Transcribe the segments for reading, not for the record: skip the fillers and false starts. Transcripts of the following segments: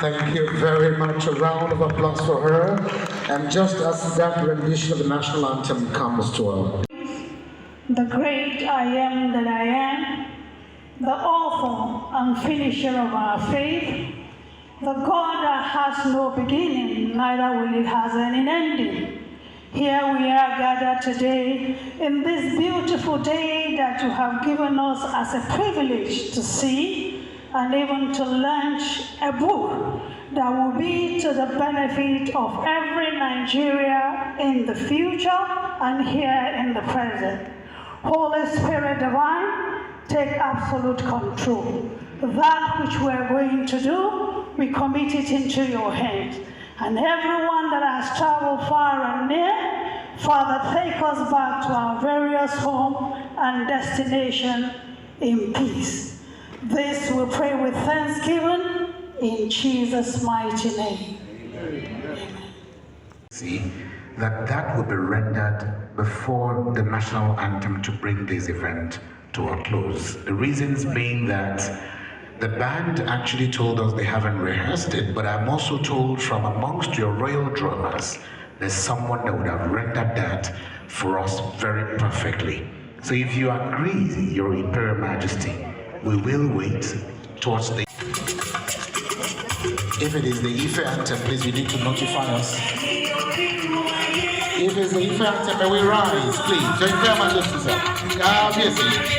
Thank you very much. A round of applause for her. And just as that rendition of the national anthem comes to her. The great I am that I am, the author and finisher of our faith, the God that has no beginning, neither will it have any ending. Here we are gathered today in this beautiful day that you have given us as a privilege to see and even to launch a book that will be to the benefit of every Nigeria in the future and here in the present. Holy Spirit divine, take absolute control. That which we are going to do, we commit it into your hands. And everyone that has traveled far and near, Father, take us back to our various home and destination in peace. This we pray with thanksgiving in Jesus' mighty name. Amen. See that will be rendered before the national anthem to bring this event to a close. The reasons being that the band actually told us they haven't rehearsed it, but I'm also told from amongst your royal drummers, there's someone that would have rendered that for us very perfectly. So if you agree, Your Imperial Majesty, we will wait towards the... If it is the Ife anthem, please, you need to notify us. If it's the Ife anthem, may we rise, please. Your Imperial Majesty, sir. God bless you.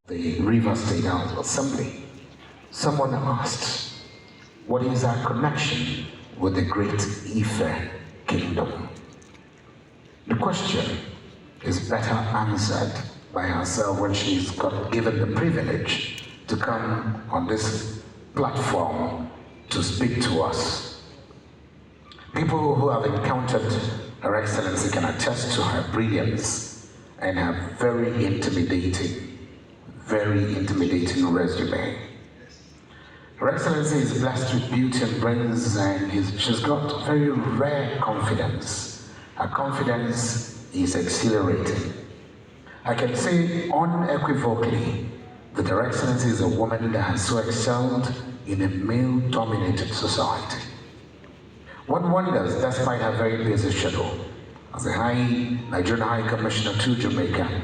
The River State House Assembly, someone asked, what is our connection with the great Ife kingdom? The question is better answered by herself when she's given the privilege to come on this platform to speak to us. People who have encountered Her Excellency can attest to her brilliance and her very intimidating resume. Her Excellency is blessed with beauty and brains, and she's got very rare confidence. Her confidence is exhilarating. I can say unequivocally that Her Excellency is a woman that has so excelled in a male-dominated society. One wonders, despite her very busy schedule, as a Nigerian High Commissioner to Jamaica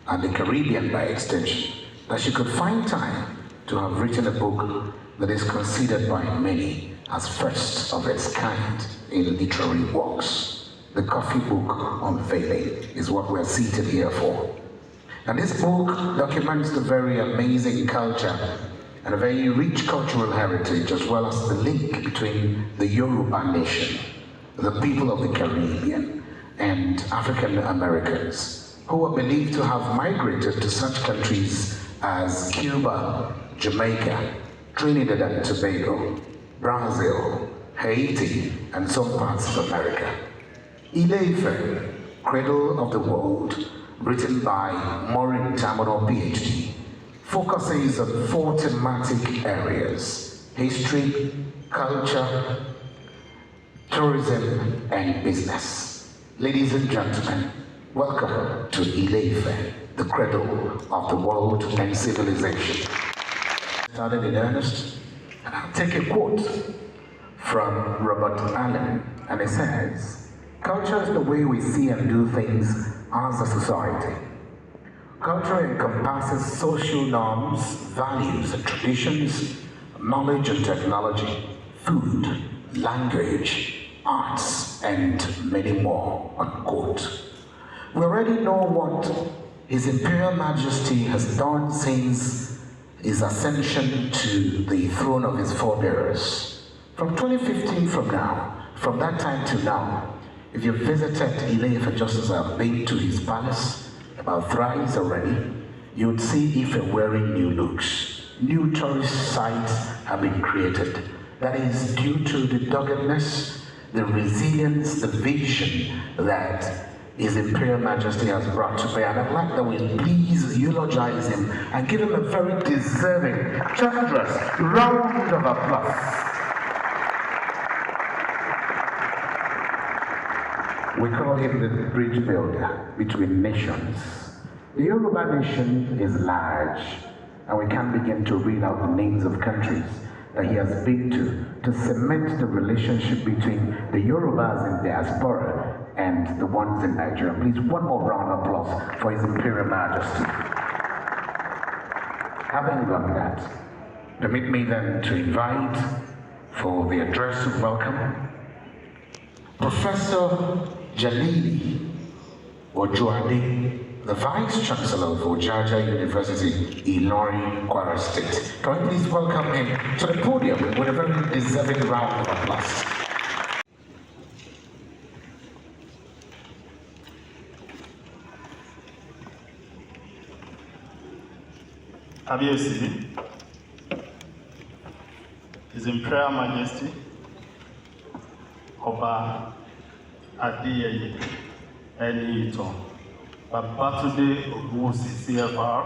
and the Caribbean by extension, that she could find time to have written a book that is considered by many as first of its kind in literary works. The coffee book Unvieled is what we're seated here for. And this book documents the very amazing culture and a very rich cultural heritage, as well as the link between the Yoruba nation, the people of the Caribbean, and African Americans, who are believed to have migrated to such countries as Cuba, Jamaica, Trinidad and Tobago, Brazil, Haiti, and some parts of America. Ile-Ife, Cradle of the World, written by Maureen Tamono, PhD, focuses on 4 thematic areas: history, culture, tourism, and business. Ladies and gentlemen, welcome to Ile-Ife, the cradle of the world and civilization. Started in earnest, and I'll take a quote from Robert Allen, and it says, "Culture is the way we see and do things as a society. Culture encompasses social norms, values and traditions, knowledge and technology, food, language, arts, and many more," unquote. We already know what His Imperial Majesty has done since his ascension to the throne of his forebears. From 2015 from that time to now, if you visited Ile-Ife just as I've been to his palace about thrice already, you would see Ife wearing new looks. New tourist sites have been created. That is due to the doggedness, the resilience, the vision that His Imperial Majesty has brought to bear. And I'd like that we please eulogize him and give him a very deserving, generous round of applause. We call him the bridge builder between nations. The Yoruba nation is large, and we can't begin to read out the names of countries that he has been to cement the relationship between the Yorubas in diaspora and the ones in Nigeria. Please, one more round of applause for His Imperial Majesty. Having done that, permit me then to invite for the address of welcome Professor Jalili Ojuade, the Vice Chancellor of Ojaja University, Ilorin, Kwara State. Can we please welcome him to the podium with a very deserving round of applause. Kábíyèsí, His Imperial Majesty, Ọba Adéyẹyè Ẹniìtàn Babátúndé Ògúnwùsì CFR,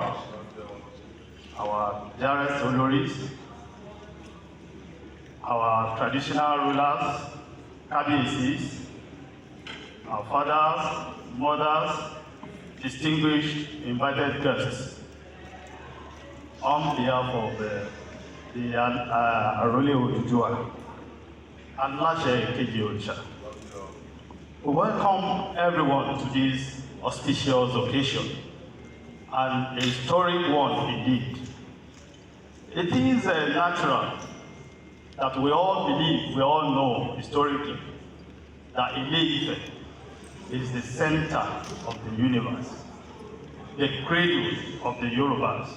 our dearest Oloris, our traditional rulers, Kábíyèsís, our fathers, mothers, distinguished invited guests. On behalf of the Arole Odùduwà and Láṣẹ Èkejì Òrìṣà, we welcome everyone to this auspicious occasion, and a historic one indeed. It is natural that we all believe, we all know historically, that Ile-Ife is the center of the universe, the cradle of the Yorubas.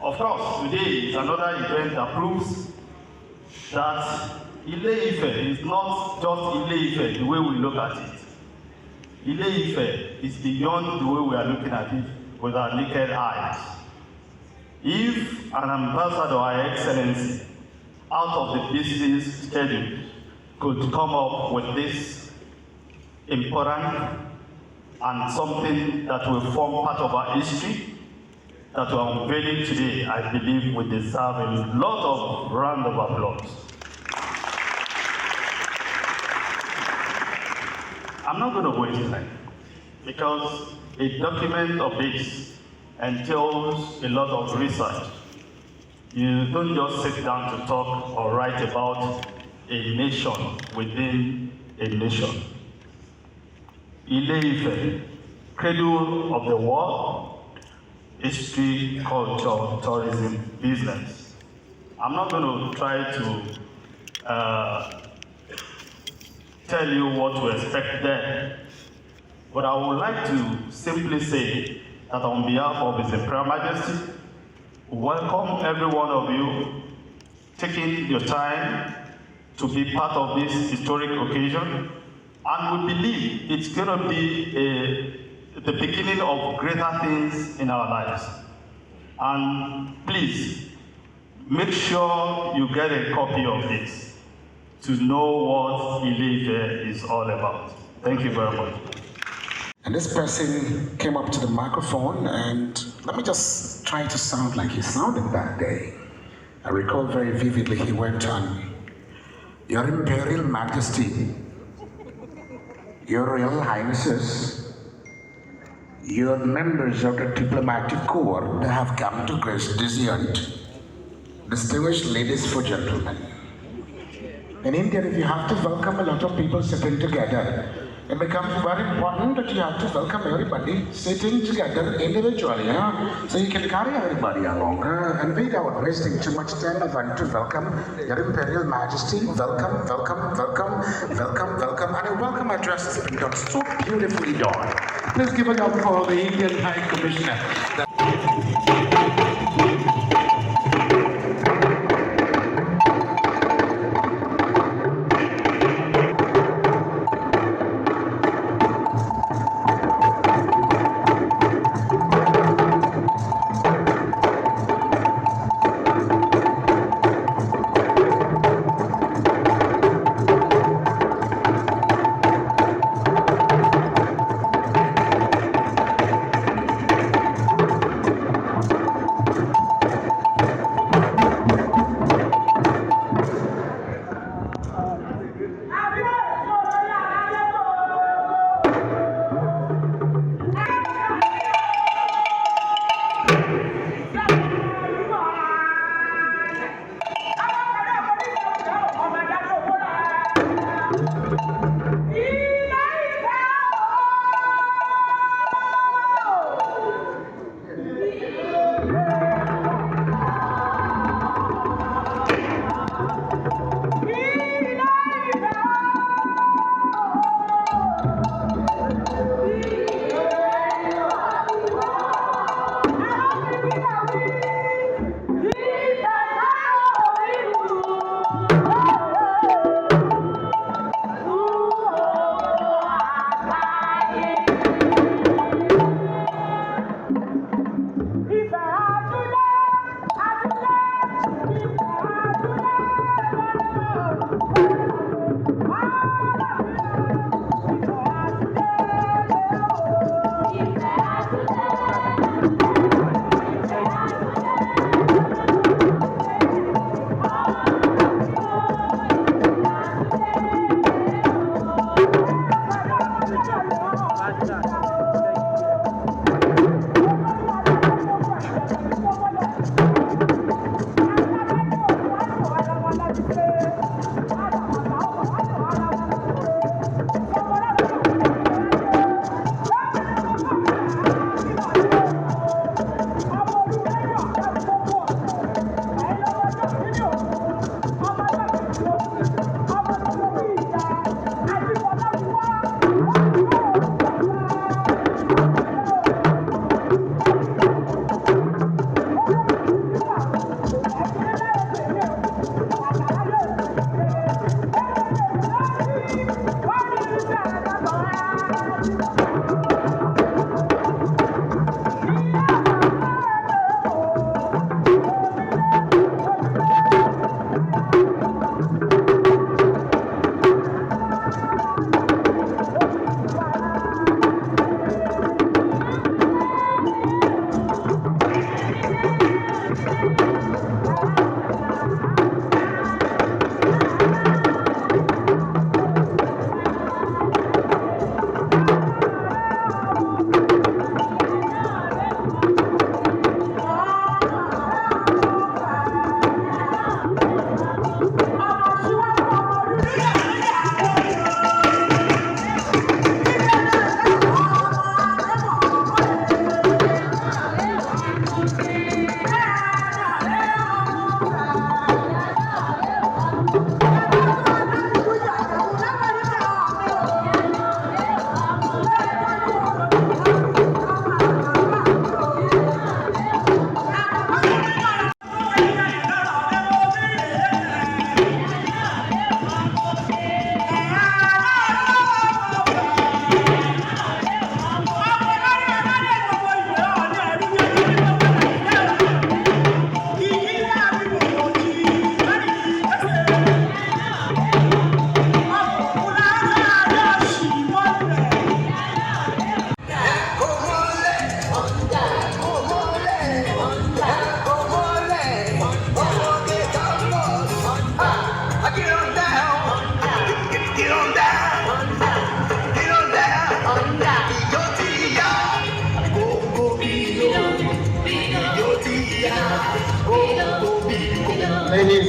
Of course, today is another event that proves that Ile-Ife is not just Ile-Ife the way we look at it. Ile-Ife is beyond the way we are looking at it with our naked eyes. If an ambassador, Her Excellency, out of the business schedule, could come up with this important and something that will form part of our history, that we are unveiling today, I believe we deserve a lot of round of applause. I'm not going to waste time, because a document of this entails a lot of research. You don't just sit down to talk or write about a nation within a nation. Ile-Ife, cradle of the world, history, culture, tourism, business. I'm not going to try to tell you what to expect there, but I would like to simply say that on behalf of His Imperial Majesty, we welcome every one of you taking your time to be part of this historic occasion, and we believe it's going to be the beginning of greater things in our lives. And please, make sure you get a copy of this to know what Ile-Ife is all about. Thank you very much. And this person came up to the microphone, and let me just try to sound like he sounded that day. I recall very vividly he went on, Your Imperial Majesty, Your Royal Highnesses, your members of the diplomatic corps that have come to grace this event, distinguished ladies and gentlemen. In India, if you have to welcome a lot of people sitting together, it becomes very important that you have to welcome everybody sitting together individually, so you can carry everybody along. And without wasting too much time, I want to welcome Your Imperial Majesty. Welcome, welcome, welcome, welcome, welcome. And a welcome address has been done so beautifully done. Please give it up for the Indian High Commissioner.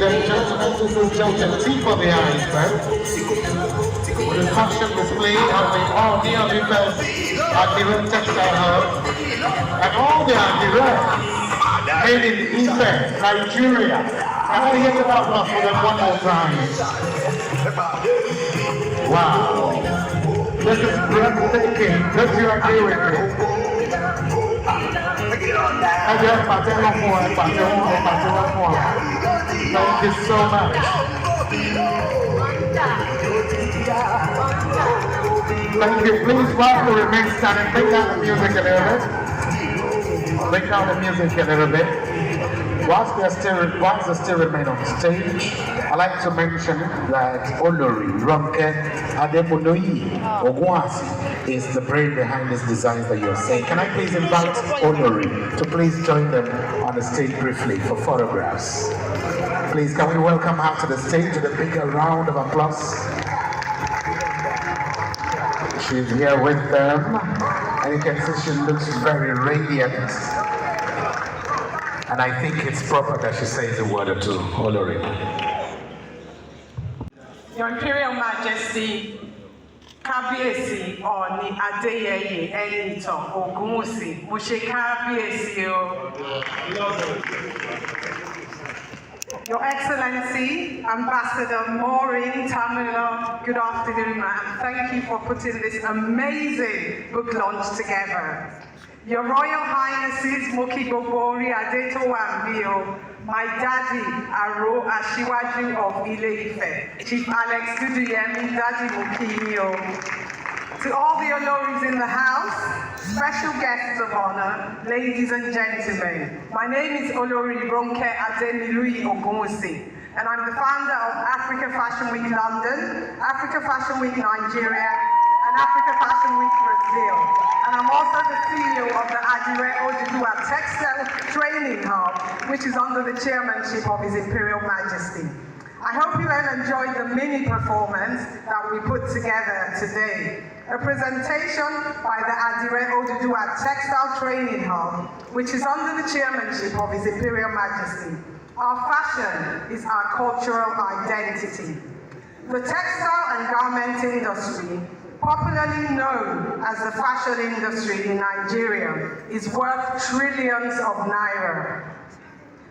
and gentlemen, this is Joseph T for the iceberg. With a costume display of the Ooni of Unvieled Unvieled textile hub and all the Unvieled made in Ife, Nigeria. Can I hear the applause for them one more time? Wow. This is breathtaking. Don't you agree with me? Thank you so much. Thank you. Please, while we remain standing, bring down the music a little bit. Bring down the music a little bit. Whilst they still remain on stage, I'd like to mention that Olori Ronke Ademonoyi Ogunwasi is the brain behind this design that you're seeing. Can I please invite Olori to please join them on the stage briefly for photographs? Please, can we welcome her to the stage with a big round of applause? She's here with them, and you can see she looks very radiant. And I think it's proper that she says a word or two. Olori. Your Imperial Majesty, Kábíyèsí Ooni Adéyẹyè Ẹnìtàn Ògúnwùsì, mo ṣe kábíyèsí o. Your Excellency, Ambassador Maureen Tamilo, good afternoon, ma'am. Thank you for putting this amazing book launch together. Your Royal Highnesses, Moki Gbogbori Adetowanbi, my daddy, Aro Ashiwaju of Ile-Ife, Chief Alex Duduyemi, Daddy Mokini. To all the Oloris in the house, special guests of honor, ladies and gentlemen, my name is Olori Ronke Adeniluyi Ogunwusi, and I'm the founder of Africa Fashion Week London, Africa Fashion Week Nigeria, and Africa Fashion Week Brazil. And I'm also the CEO of the Adire Oduduwa Textile Training Hub, which is under the chairmanship of His Imperial Majesty. I hope you have enjoyed the mini performance that we put together today. A presentation by the Adire Oduduwa Textile Training Hub, which is under the chairmanship of His Imperial Majesty. Our fashion is our cultural identity. The textile and garment industry, popularly known as the fashion industry in Nigeria, is worth trillions of naira.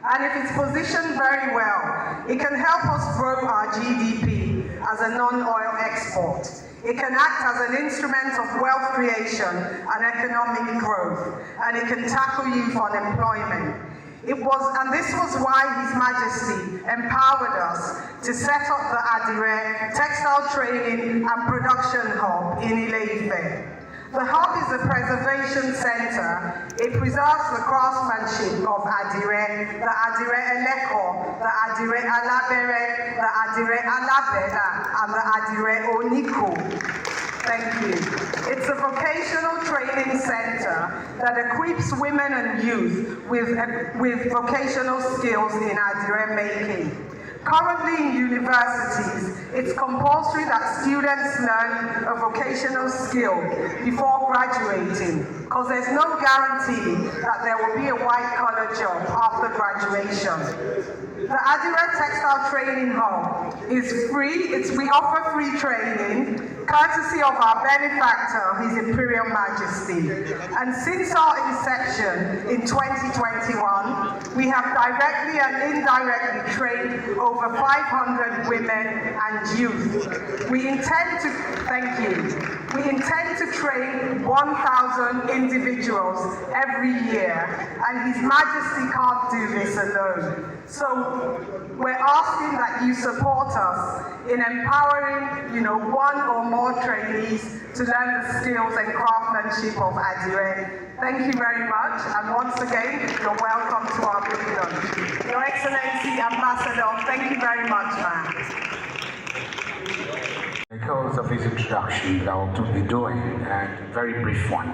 And if it's positioned very well, it can help us grow our GDP as a non-oil export. It can act as an instrument of wealth creation and economic growth, and it can tackle youth unemployment. This was why His Majesty empowered us to set up the Adire Textile Training and Production Hub in Ile-Ife. The hub is a preservation center. It preserves the craftsmanship of Adire, the Adire Eleko, the Adire Alabere, the Adire Alabela, and the Adire Oniko. Thank you. It's a vocational training center that equips women and youth with vocational skills in Adire making. Currently in universities, it's compulsory that students learn a vocational skill before graduating, because there's no guarantee that there will be a white-collar job after graduation. The Adire Textile Training Hub is free. We offer free training, courtesy of our benefactor, His Imperial Majesty. And since our inception in 2021, we have directly and indirectly trained over 500 women and youth. We intend to train 1,000 individuals every year, and His Majesty can't do this alone. So we're asking that you support us in empowering, one or more trainees to learn the skills and craftsmanship of Adire. Thank you very much, and once again, you're welcome to our big lunch. Your Excellency, Ambassador, thank you very much, ma'am. Because of this introduction that I'll be doing, and a very brief one,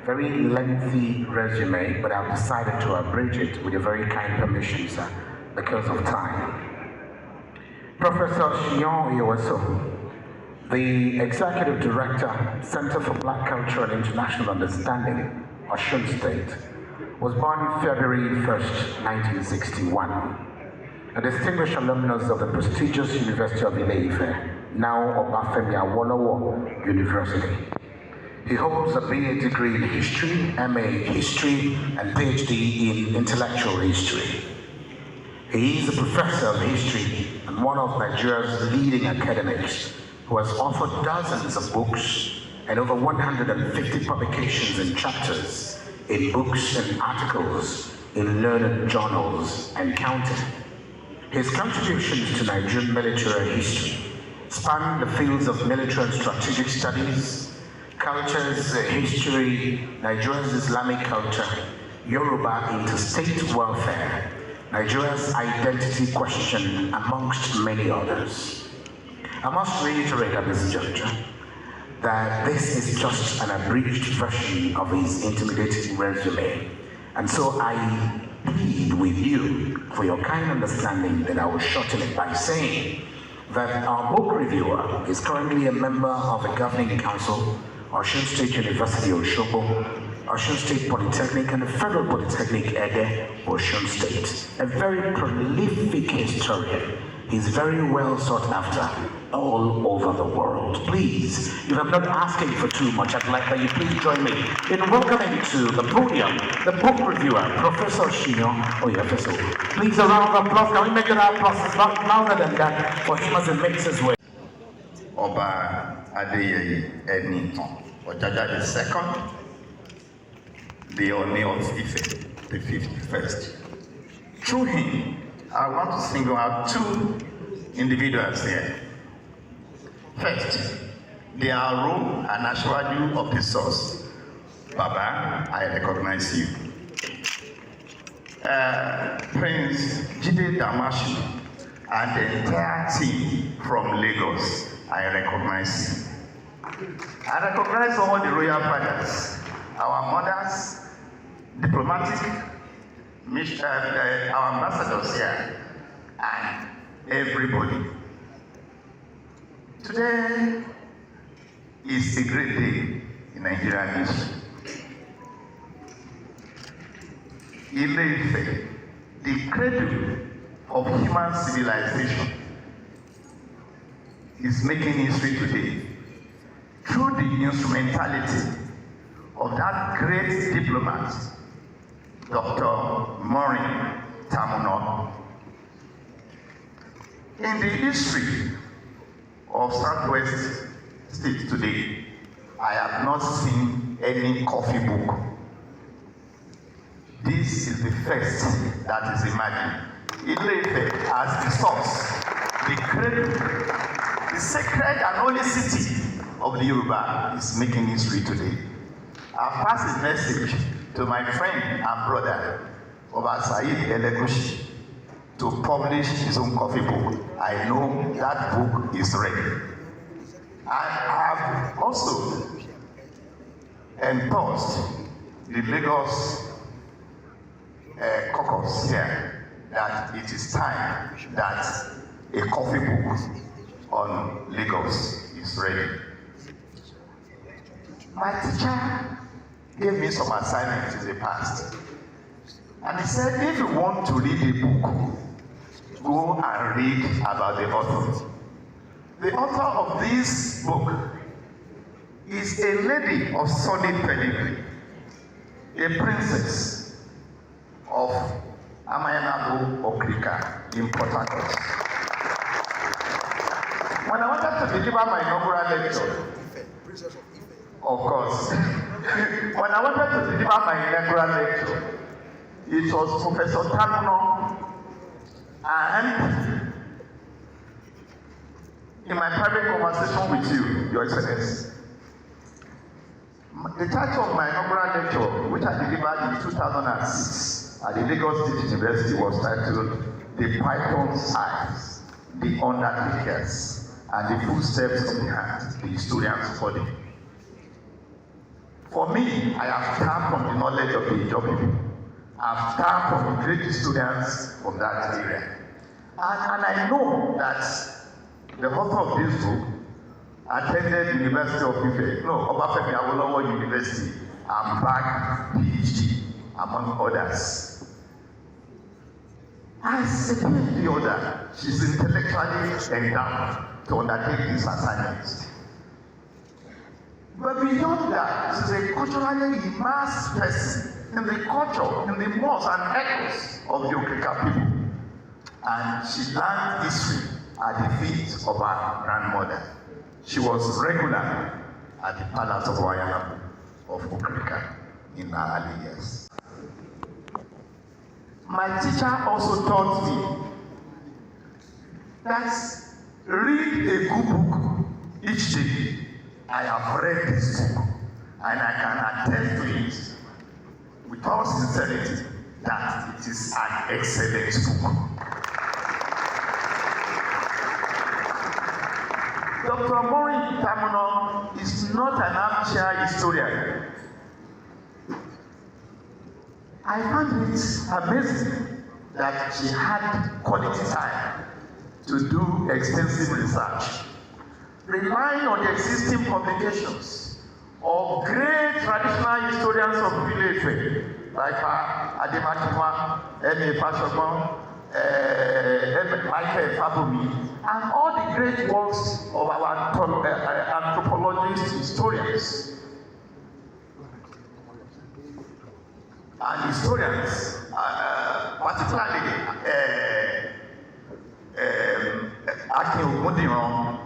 very lengthy resume, but I've decided to abridge it with your very kind permission, sir, because of time. Professor Shion Iyoweso, the Executive Director, Center for Black Culture and International Understanding, Osun State, was born February 1st, 1961. a distinguished alumnus of the prestigious University of Ile-Ife, now Obafemi Awolowo University. He holds a BA degree in history, MA history, and PhD in intellectual history. He is a professor of history and one of Nigeria's leading academics who has authored dozens of books and over 150 publications and chapters in books and articles in learned journals and counting. His contributions to Nigerian military history span the fields of military and strategic studies, cultures, history, Nigeria's Islamic culture, Yoruba interstate welfare, Nigeria's identity question, amongst many others. I must reiterate at this juncture that this is just an abridged version of his intimidating resume, and so I plead with you for your kind understanding that I will shorten it by saying that our book reviewer is currently a member of the governing council, Osun State University Osogbo, Osun State Polytechnic, and the Federal Polytechnic Ede, Osun State. A very prolific historian. He's very well sought after all over the world. Please, if I'm not asking for too much, I'd like that you please join me in welcoming to the podium the book reviewer, Professor Shion Oyefeso. Please, a round of applause. Can we make it our applause? It's not louder than that for him as he makes his way. Oba Adeyeye Enitan Ojaja II, the Ooni of Ife, the 51st. Through him, I want to single out two individuals here. First, the Aro and Ashwaju of the source. Baba, I recognize you. Prince Jide Damashu and the entire team from Lagos, I recognize you. I recognize all the royal fathers, our mothers, diplomatic, our ambassadors here, and everybody. Today is a great day in Nigerian history. Ile-Ife, the cradle of human civilization, is making history today through the instrumentality of that great diplomat, Dr. Maureen Tamuno. In the history of Southwest State today, I have not seen any coffee book. This is the first that is imagined. Ile-Ife as the source, the cradle, the sacred and holy city of the Yoruba is making history today. I've passed his message to my friend and brother, Oba Said Elegushi, to publish his own coffee book. I know that book is ready. I have also endorsed the Lagos caucus here that it is time that a coffee book on Lagos is ready. My teacher gave me some assignments in the past. And he said, if you want to read a book, go and read about the author. The author of this book is a lady of solid pedigree, a princess of Amayanabo Okrika in Port Harcourt. When I wanted to deliver my inaugural lecture, of course, when I wanted to deliver my inaugural lecture, it was Professor Tamuno, and in my private conversation with you, Your Excellency, the title of my inaugural lecture, which I delivered in 2006 at the Lagos State University, was titled The Python's Eyes, the Undertakers, and the Footsteps of the Hand, the Historian's Body. For me, I have come from the knowledge of the Ijaw people. I've come from the great historians from that area. And I know that the author of this book attended the University of Ife, Obafemi Awolowo University, and back PhD, among others. As the other, she's intellectually endowed to undertake these assignments. But beyond that, she's a culturally immersed person in the culture, in the mores and echoes of the Okrika people. And she learned history at the feet of her grandmother. She was regular at the palace of Wayana of Okrika in her early years. My teacher also taught me that read a good book each day. I have read this book and I can attest to it with all sincerity that it is an excellent book. Dr. Mori Tamuno is not an armchair historian. I found it amazing that she had quality time to do extensive research, relying on the existing publications of great traditional historians of Ile-Ife, like Ademakinwa, M.A. Fashogbon, Michael Fabumi, and all the great works of our anthropologists, historians. And historians, particularly Akin Ogundiran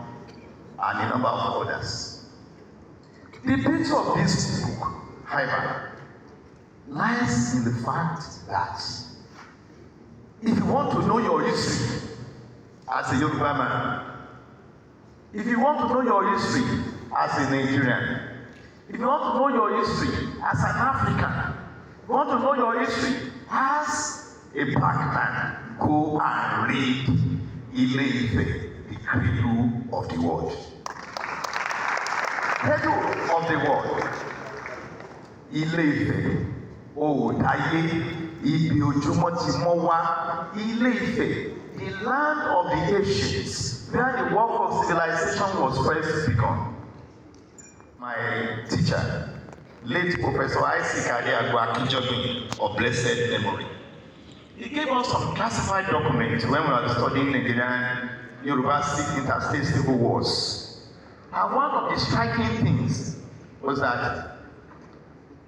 and a number of others. The beauty of this book, however, lies in the fact that if you want to know your history as a Yoruba man, if you want to know your history as a Nigerian, if you want to know your history as an African, if you want to know your history as a black man, go and read Ile-Ife, the cradle of the world. Cradle of the world. Ile-Ife, Odaye, Ibi Ojúmọ́ ti mọ́ wá. Ile-Ife, the land of the ancients, where the work of civilization was first begun. My teacher, late Professor Isaac Adeagbo Akinjobin of blessed memory, he gave us some classified documents when we were studying Nigerian Yoruba interstate civil wars. And one of the striking things was that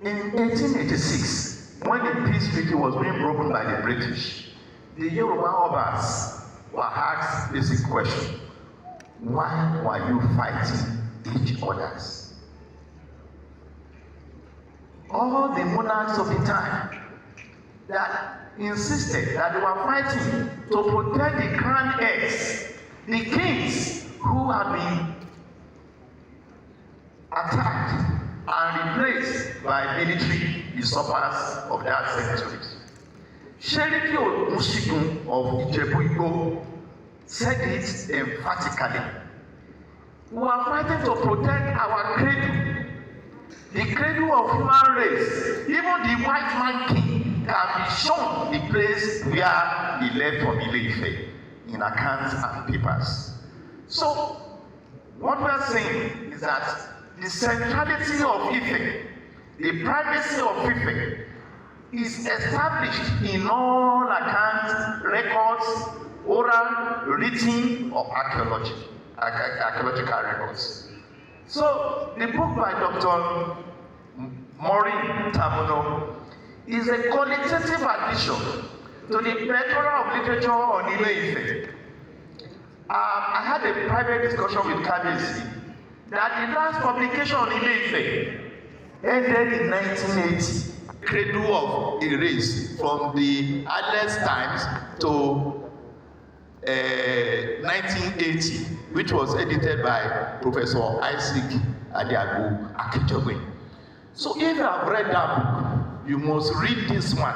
in 1886, when the peace treaty was being broken by the British, the Yoruba Obas were asked this basic question: why were you fighting each others? All the monarchs of the time that insisted that they were fighting to protect the crown heirs, the kings who had been attacked and replaced by military usurpers of that century. Sheriki Omushigun of Ijebu-Igbo said it emphatically. We are fighting to protect our cradle, the cradle of human race. Even the white man king can be shown the place where he left from Ile-Ife in accounts and papers. So, what we are saying is that the centrality of Ife, the primacy of Ife, is established in all accounts, records, oral, written, or archaeological records. So, the book by Dr. Maureen Tamuno is a qualitative addition to the plethora of literature on Ile-Ife. I had a private discussion with Kabiyesi that the last publication on Ile-Ife ended in 1980, cradle of a race from the earliest times to 1980, which was edited by Professor Isaac Adeagbo Akinjobin. So if you have read that book, you must read this one,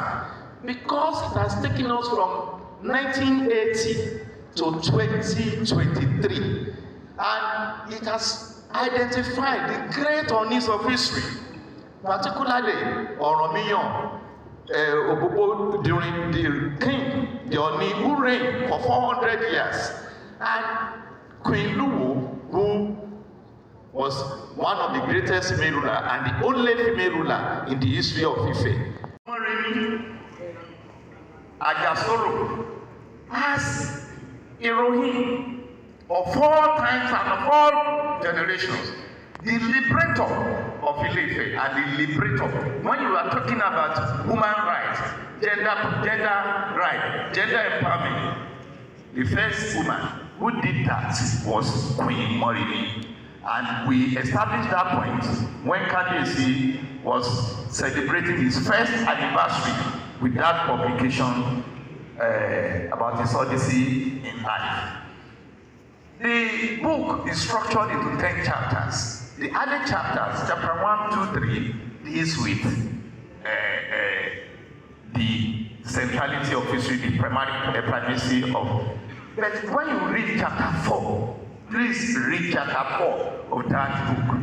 because it has taken us from 1980 to 2023, and it has identified the great Onis of history, particularly Oromiyan, Obobo during the king, the Oni who reigned for 400 years, and Queen Luwu, who was one of the greatest female ruler and the only female ruler in the history of Ife. Ajasoro, as Elohim of all times and of all generations, the liberator of Ile-Ife and the liberator. When you are talking about human rights, gender right, gender empowerment, the first woman who did that was Queen Morimi. And we established that point when Kabiyesi was celebrating his first anniversary with that publication about his odyssey in life. The book is structured into 10 chapters. The other chapters, chapter 1, 2, 3, deals with the centrality of history, the primacy of. But when you read chapter 4, please read chapter 4 of that book.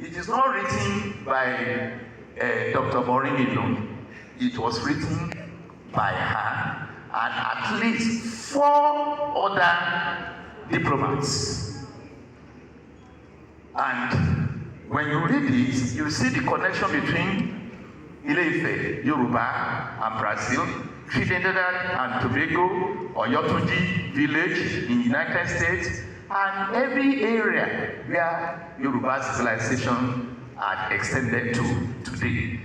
It is not written by Dr. Maureen alone. It was written by her and at least 4 other diplomats. And when you read it, you see the connection between Ile-Ife, Yoruba, and Brazil, Trinidad and Tobago, Oyotunji village in the United States, and every area where Yoruba civilization had extended to today.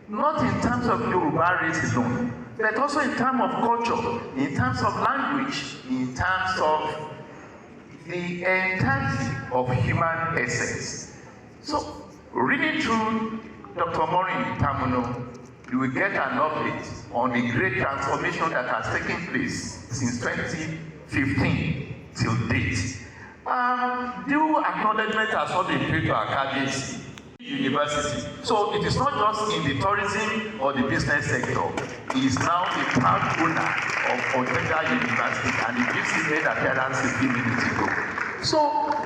Not in terms of Yoruba race alone, but also in terms of culture, in terms of language, in terms of the entirety of human essence. So, reading through Dr. Maureen Tamuno, you will get an update on the great transformation that has taken place since 2015 till date. Due acknowledgement has also been paid to Akadesi University. So it is not just in the tourism or the business sector. He is now a proud owner of Odega University, and he gives his head appearance a few minutes ago. So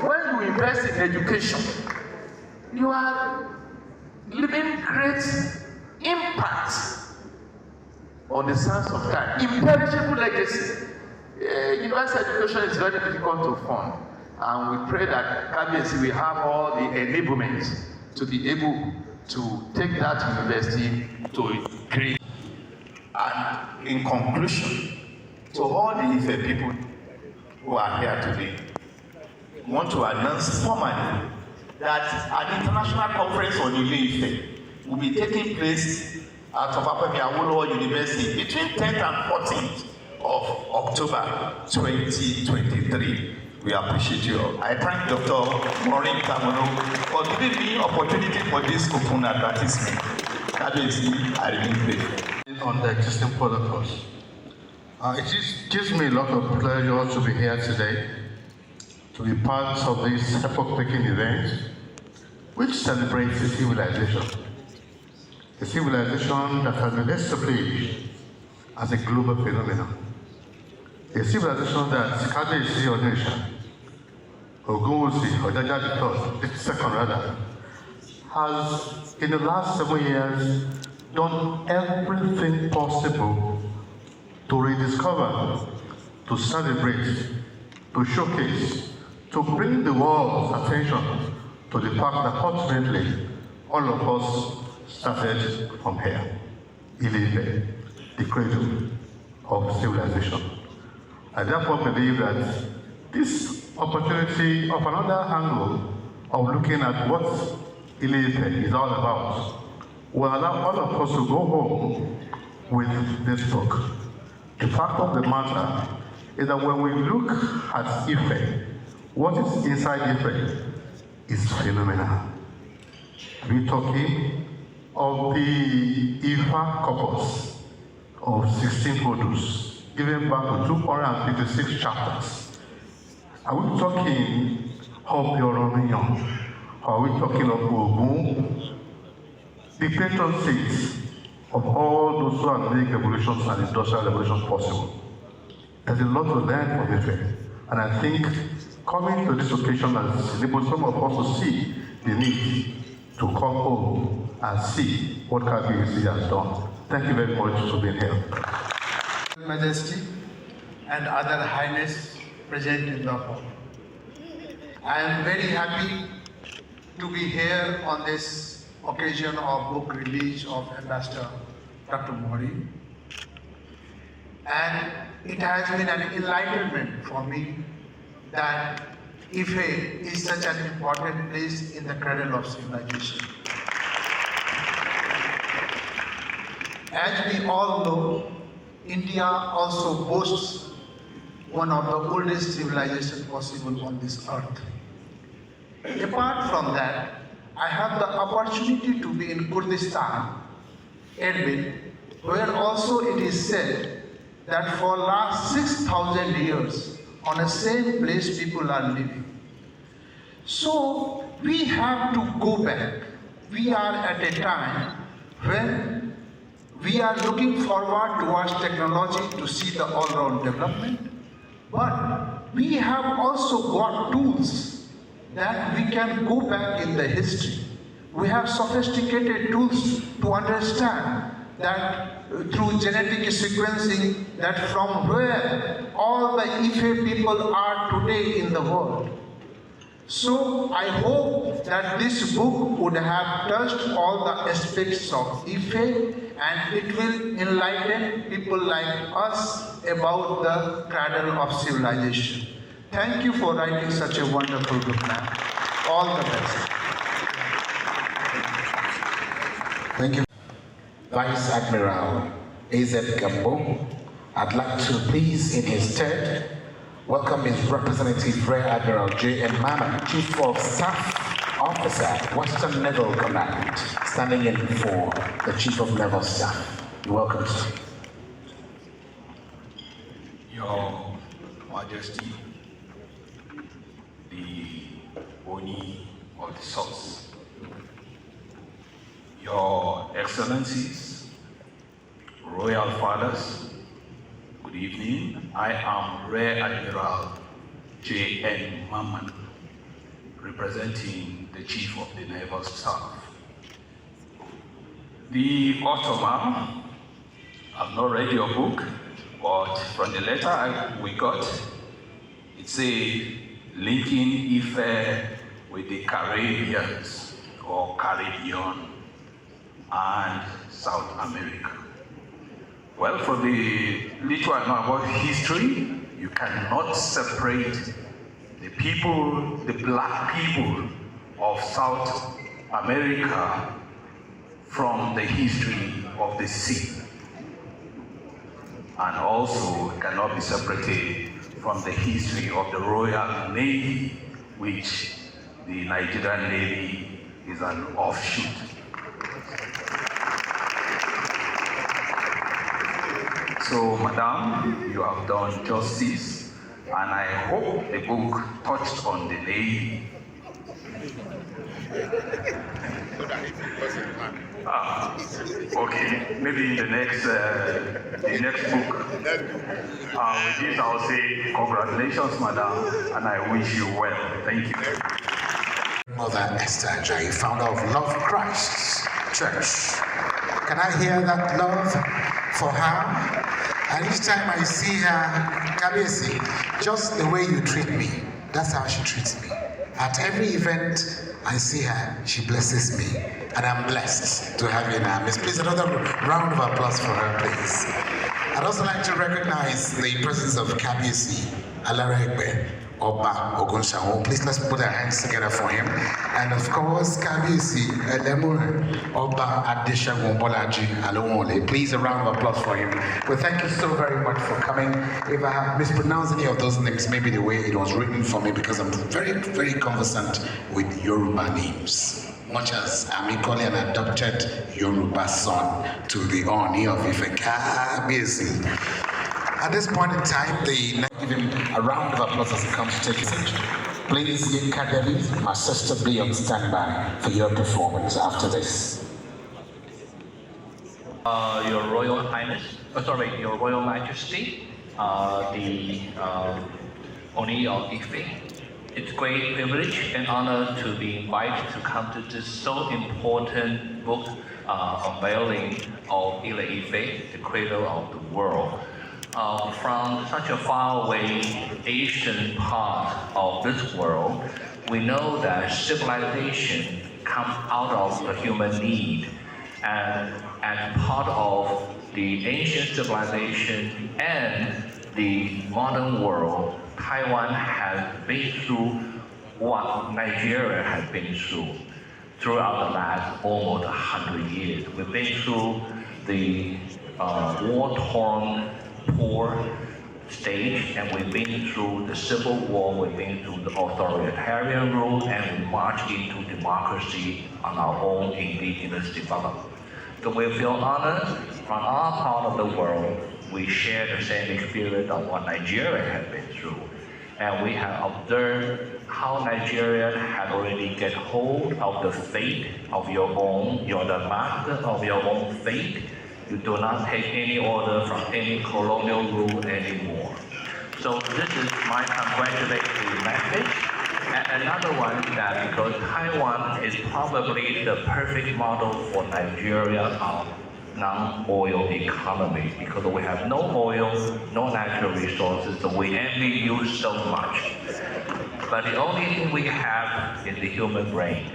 when you invest in education, you are leaving great impact on the sands of time, imperishable legacy. University education is very difficult to fund, and we pray that Kabiyesi will have all the enablement to be able to take that university to great. And in conclusion, to all the Ife people who are here today, I want to announce formally that an international conference on Ile-Ife will be taking place at Obafemi Awolowo University between 10th and 14th of October 2023. We appreciate you all. I thank Dr. Maureen Tamuno for giving me opportunity for this open advertisement. Kabiyesi, I remain grateful. On the existing protocols. It gives me a lot of pleasure to be here today, to be part of this epoch-making event, which celebrates a civilization that has been established as a global phenomenon. A civilization that Kabiyesi Onisha, Ogunwusi, Ojaja the second rather, has in the last 7 years done everything possible to rediscover, to celebrate, to showcase, to bring the world's attention to the fact that fortunately all of us started from here, Ile-Ife, the cradle of civilization. I therefore believe that this opportunity of another angle of looking at what Ile-Ife is all about will allow all of us to go home with this book. The fact of the matter is that when we look at Ife, what is inside Ife is phenomenal. We're talking of the Ifa corpus of 16 volumes, given back to 256 chapters. Are we talking of the Oromiyan? Are we talking of Ogun? The patron saints of all those who have made revolutions and industrial revolutions possible. There's a lot to learn from Ife, and I think coming to this occasion has enabled some of us to see the need to come home and see what Kabiyesi has done. Thank you very much for being here. Majesty and other highness present in the hall. I am very happy to be here on this occasion of book release of Ambassador Dr. Maureen. And it has been an enlightenment for me that Ife is such an important place in the cradle of civilization. As we all know, India also boasts one of the oldest civilizations possible on this earth. Apart from that, I have the opportunity to be in Kurdistan, Erbil, where also it is said that for last 6,000 years, on the same place people are living. So we have to go back. We are at a time when we are looking forward towards technology to see the all-round development, but we have also got tools that we can go back in the history. We have sophisticated tools to understand that through genetic sequencing, that from where all the Ife people are today in the world. So I hope that this book would have touched all the aspects of Ife, and it will enlighten people like us about the cradle of civilization. Thank you for writing such a wonderful book, ma'am. All the best. Thank you. Vice Admiral A.Z. Gambo, I'd like to please, in his stead, welcome his representative, Rear Admiral J.N. Mamman, Chief of Staff Officer, Western Naval Command, standing in for the Chief of Naval Staff. You're welcome, sir. Your Majesty, the Ooni of the Source, Your Excellencies, Royal Fathers, good evening. I am Rear Admiral J.N. Mamman, representing the Chief of the Naval Staff. The Ottoman, I've not read your book, but from the letter we got, it's a linking Ife with the Caribbeans or Caribbean and South America. Well, for the little I know about history, you cannot separate the people, the black people of South America from the history of the sea. And also cannot be separated from the history of the Royal Navy, which the Nigerian Navy is an offshoot. So, Madam, you have done justice, and I hope the book touched on the Navy. Okay, maybe in the next book. With this, I'll say congratulations, Madam, and I wish you well. Thank you. Mother Esther Ajayi, founder of Love Christ Church. Can I hear that love for her? And each time I see her, Kabesi, just the way you treat me, that's how she treats me. At every event I see her, she blesses me. And I'm blessed to have you in our midst. Please, another round of applause for her, please. I'd also like to recognize the presence of Kabesi Alaregbe Oba Ogunshawo. Please, let's put our hands together for him. And of course, Kabesi Elemure Oba Adeshagun Bolaji Alowole. Please, a round of applause for him. Well, thank you so very much for coming. If I have mispronounced any of those names, maybe the way it was written for me, because I'm very, very conversant with Yoruba names. Much as I'm equally an adopted Yoruba son to the Ooni of Ife, Kabesi. At this point in time, give him a round of applause as he comes to take his seat. Please, Kadeli, my sister, be on standby for your performance after this. Your Royal Highness, Your Royal Majesty, the Ooni of Ife. It's a great privilege and honor to be invited to come to this so important book unveiling of Ile Ife, the cradle of the world. From such a faraway Asian part of this world, we know that civilization comes out of the human need, and as part of the ancient civilization and the modern world, Taiwan has been through what Nigeria has been through throughout the last almost 100 years. We've been through the war-torn, poor stage, and we've been through the civil war, we've been through the authoritarian rule, and we marched into democracy on our own indigenous development. So we feel honored from our part of the world, we share the same experience of what Nigeria has been through. And we have observed how Nigeria had already get hold of the fate of your own. You're the master of your own fate. You do not take any order from any colonial rule anymore. So this is my congratulatory message. And another one is that because Taiwan is probably the perfect model for Nigeria non-oil economy, because we have no oil, no natural resources, so we envy you so much. But the only thing we have is the human brain.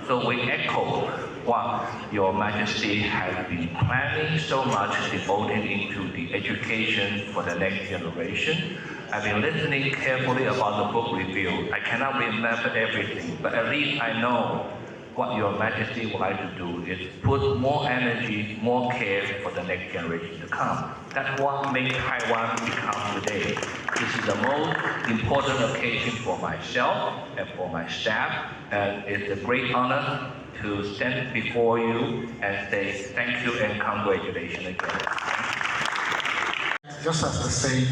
So we echo what Your Majesty has been planning so much, devoted into the education for the next generation. I've been listening carefully about the book review. I cannot remember everything, but at least I know what Your Majesty would like to do is put more energy, more care for the next generation to come. That's what made Taiwan become today. This is the most important occasion for myself and for my staff, and it's a great honor to stand before you and say thank you and congratulations again. Just as to say,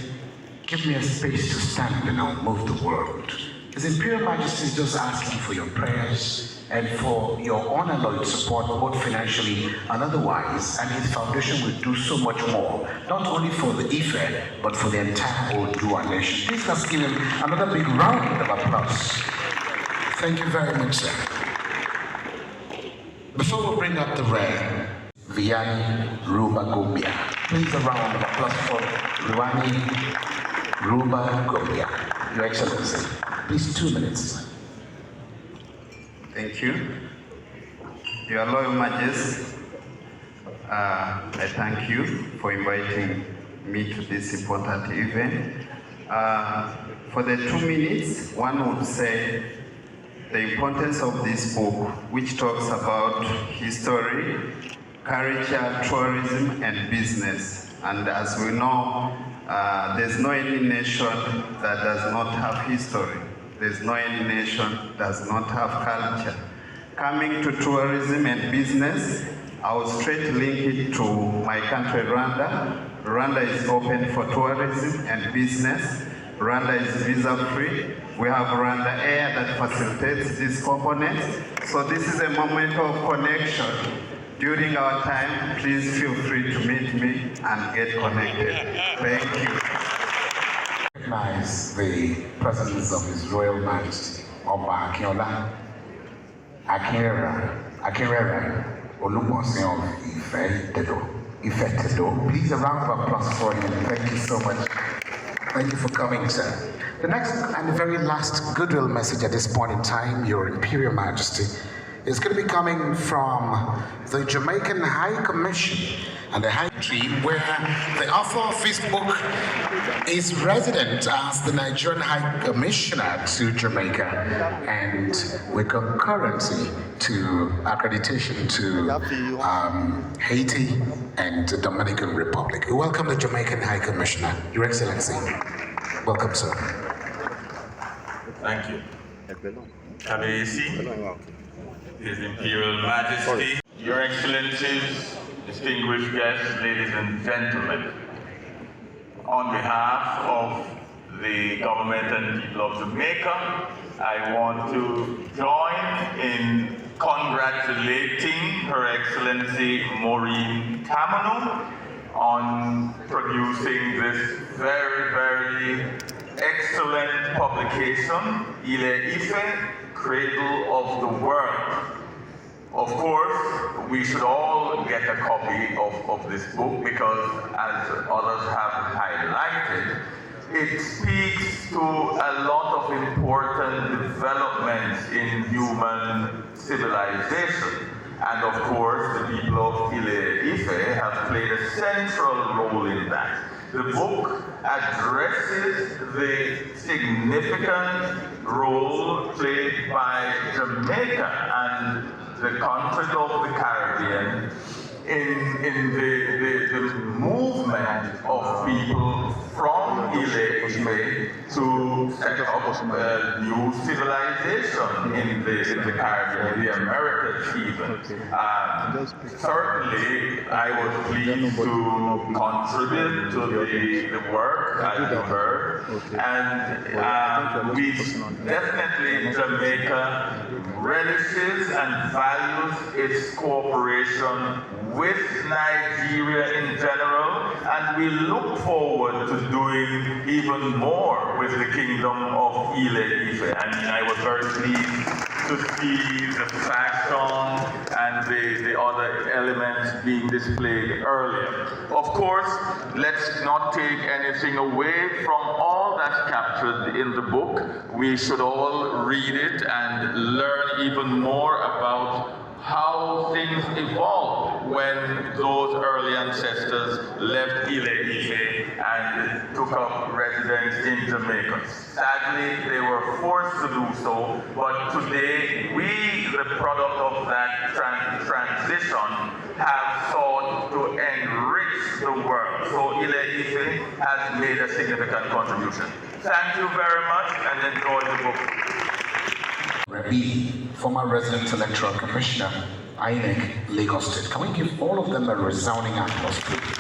give me a space to stand and I'll move the world. His Imperial Majesty is just asking for your prayers and for your unalloyed support, both financially and otherwise, and his foundation will do so much more, not only for the Ife, but for the entire Oodua nation. Please let's give him another big round of applause. Thank you very much, sir. Before we bring up the rare, Vianney Ruba Gobia. Please a round of applause for Vianney Ruba Gobia. Your Excellency, please 2 minutes. Thank you. Your Royal Majesty, I thank you for inviting me to this important event. For the 2 minutes, one would say the importance of this book, which talks about history, culture, tourism, and business. And as we know, there's no any nation that does not have history. There's no any nation that does not have culture. Coming to tourism and business, I will straight link it to my country, Rwanda. Rwanda is open for tourism and business. Rwanda is visa-free. We have Rwanda Air that facilitates this component. So this is a moment of connection. During our time, please feel free to meet me and get connected. Thank you. Recognize the presence of His Royal Majesty, Oba Akinola Akinrera Olumosin of Ife Tedo. Please a round of applause for him. Thank you so much. Thank you for coming, sir. The next and the very last goodwill message at this point in time, Your Imperial Majesty, is going to be coming from the Jamaican High Commission and the High Team, where the author of this book is resident as the Nigerian High Commissioner to Jamaica, and with concurrency to accreditation to Haiti and the Dominican Republic. We welcome the Jamaican High Commissioner. Your Excellency. Welcome, sir. Thank you. Kabesi, His Imperial Majesty, Your Excellencies, distinguished guests, ladies and gentlemen, on behalf of the government and people of Jamaica, I want to join in congratulating Her Excellency Maureen Tamanu on producing this very, very excellent publication, Ile Ife, Cradle of the World. Of course, we should all get a copy of this book because, as others have highlighted, it speaks to a lot of important developments in human civilization. And of course, the people of Ile Ife have played a central role in that. The book addresses the significant role played by Jamaica and the countries of the Caribbean in the movement of people from Ile-Ife to set up a new civilization in the Caribbean, the Americas even. Certainly, I was pleased to contribute to the work, as you heard, and we definitely, Jamaica relishes and values its cooperation with Nigeria in general, and we look forward to doing even more with the Kingdom of Ile-Ife. I mean, I was very pleased to see the fashion and the other elements being displayed earlier. Of course, let's not take anything away from all that's captured in the book. We should all read it and learn even more about how things evolved when those early ancestors left Ile-Ife and took up residence in Jamaica. Sadly, they were forced to do so, but today we, the product of that transition, have sought to enrich the world. So Ile-Ife has made a significant contribution. Thank you very much and enjoy the book. Rabi, former resident electoral commissioner, INEC, Lagos State. Can we give all of them a resounding applause, please?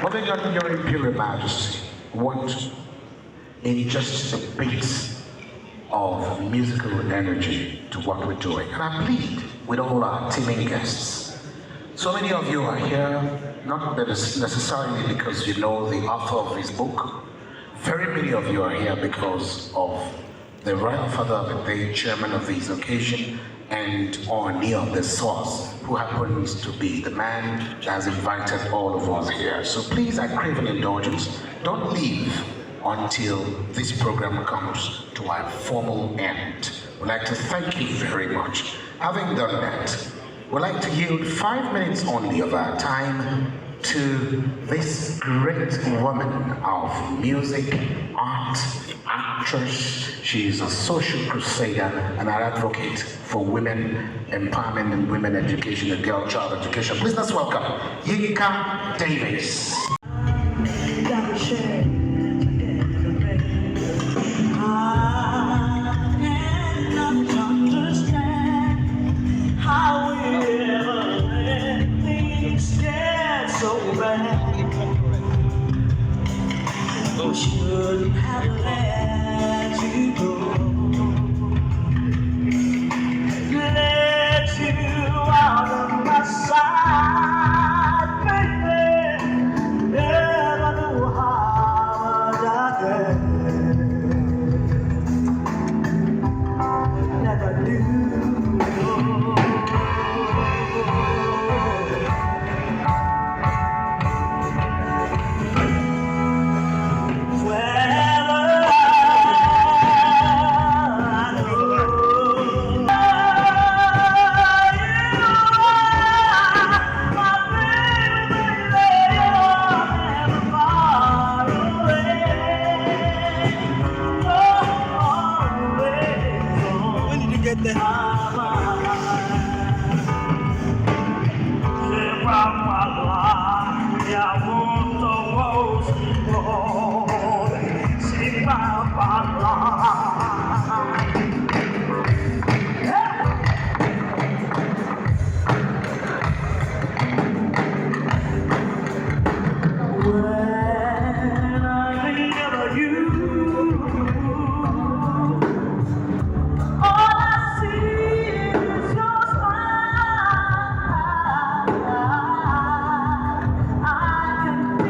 Well, then, Your Imperial Majesty, what in just a bit of musical energy to what we're doing. And I plead with all our teaming guests. So many of you are here, not necessarily because you know the author of this book. Very many of you are here because of the Royal Father of the Day, chairman of this occasion, and Ooni of the source, who happens to be the man that has invited all of us here. So please, I crave an indulgence. Don't leave until this program comes to a formal end. We'd like to thank you very much. Having done that, we'd like to yield 5 minutes only of our time to this great woman of music, art, actress. She is a social crusader and an advocate for women empowerment and women education and girl child education. Please let's welcome Yinka Davis. Shouldn't have let you go. Let you out of my sight, baby. Never knew how I could. Never knew. I can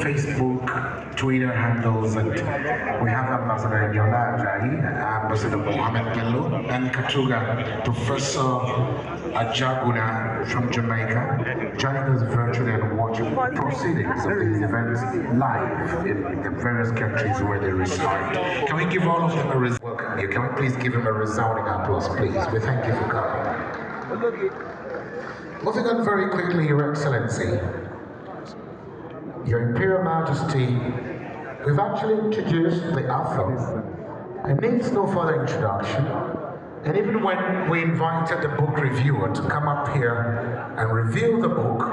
Facebook, Twitter handles, and we have Ambassador Yola Ajayi, Ambassador Mohammed Bello, and Katuga, Professor Ajaguna from Jamaica, joining us virtually and watching proceedings of these events live in the various countries where they reside. Can we give all of them a welcome you? Can we please give them a resounding applause, please? We thank you for coming. Moving on very quickly, Your Excellency, Your Imperial Majesty, we've actually introduced the author. It needs no further introduction. And even when we invited the book reviewer to come up here and reveal the book,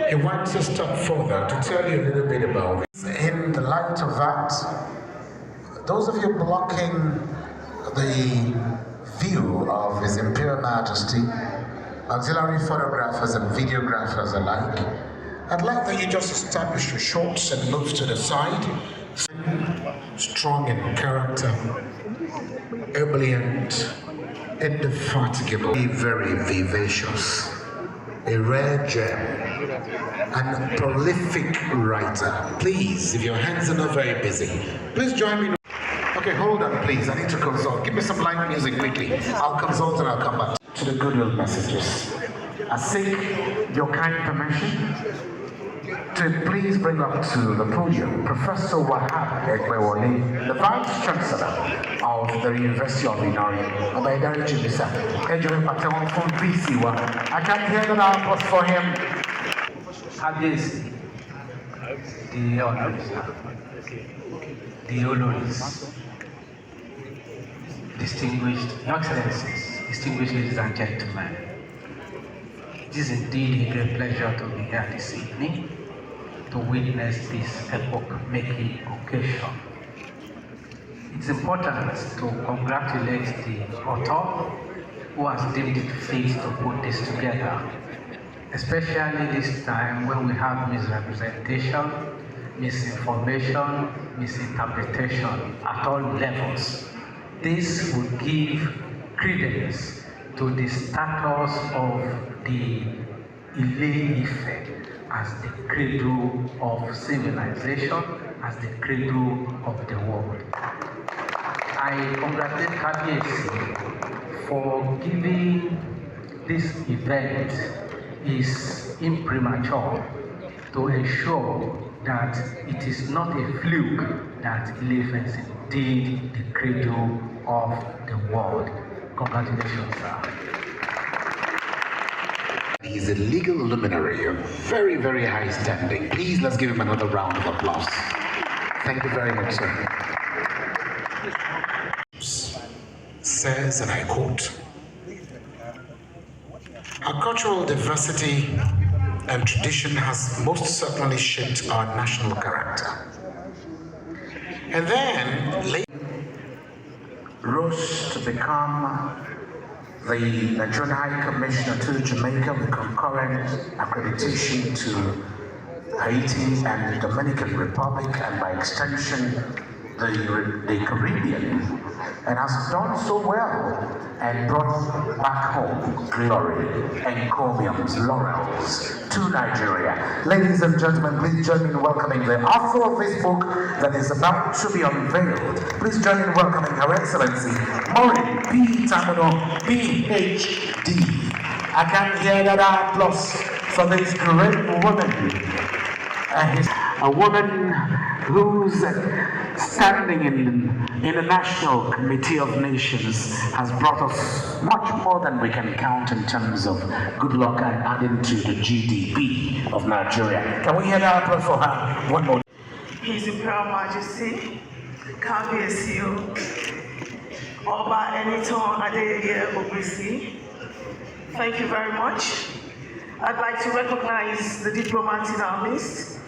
he went a step further to tell you a little bit about it. In the light of that, those of you blocking the view of His Imperial Majesty, auxiliary photographers and videographers alike, I'd like that you just establish your shorts and move to the side. Strong in character, ebullient, indefatigable, very vivacious, a rare gem, and a prolific writer. Please, if your hands are not very busy, please join me. Okay, hold on, please. I need to consult. Give me some light music quickly. I'll consult and I'll come back to the goodwill messages. I seek your kind permission to please bring up to the podium Professor Wahab Ekwewole, the Vice Chancellor of the University of Ilorin. I can't hear the applause for him. The honors, distinguished excellencies, distinguished ladies and gentlemen, it is indeed a great pleasure to be here this evening to witness this epoch-making occasion. It's important to congratulate the author who has deemed it fit to put this together, especially this time when we have misrepresentation, misinformation, misinterpretation at all levels. This will give credence to the status of the Ile-Ife as the cradle of civilization, as the cradle of the world. I congratulate Kabiesi for giving this event is impremature to ensure that it is not a fluke that Ile-Ife is indeed the cradle of the world. Congratulations, sir. He's a legal luminary of very, very high standing. Please, let's give him another round of applause. Thank you very much, sir. Says, and I quote, "Our cultural diversity and tradition has most certainly shaped our national character." And then later rose to become the Nigerian High Commissioner to Jamaica with concurrent accreditation to Haiti and the Dominican Republic, and by extension the Caribbean, and has done so well and brought back home glory, encomiums, laurels to Nigeria. Ladies and gentlemen, please join me in welcoming the author of this book that is about to be unveiled. Please join me in welcoming Her Excellency Maureen P. Tamino, PhD. I can't hear that applause for this great woman. A woman who's standing in the National Committee of Nations has brought us much more than we can count in terms of good luck and adding to the GDP of Nigeria. Can we hear that applause for her? One more. His Imperial Majesty, Kábíyèsí Ọba Ẹnìtàn Adéyẹyè Ògúnwùsì, thank you very much. I'd like to recognize the diplomats in our midst,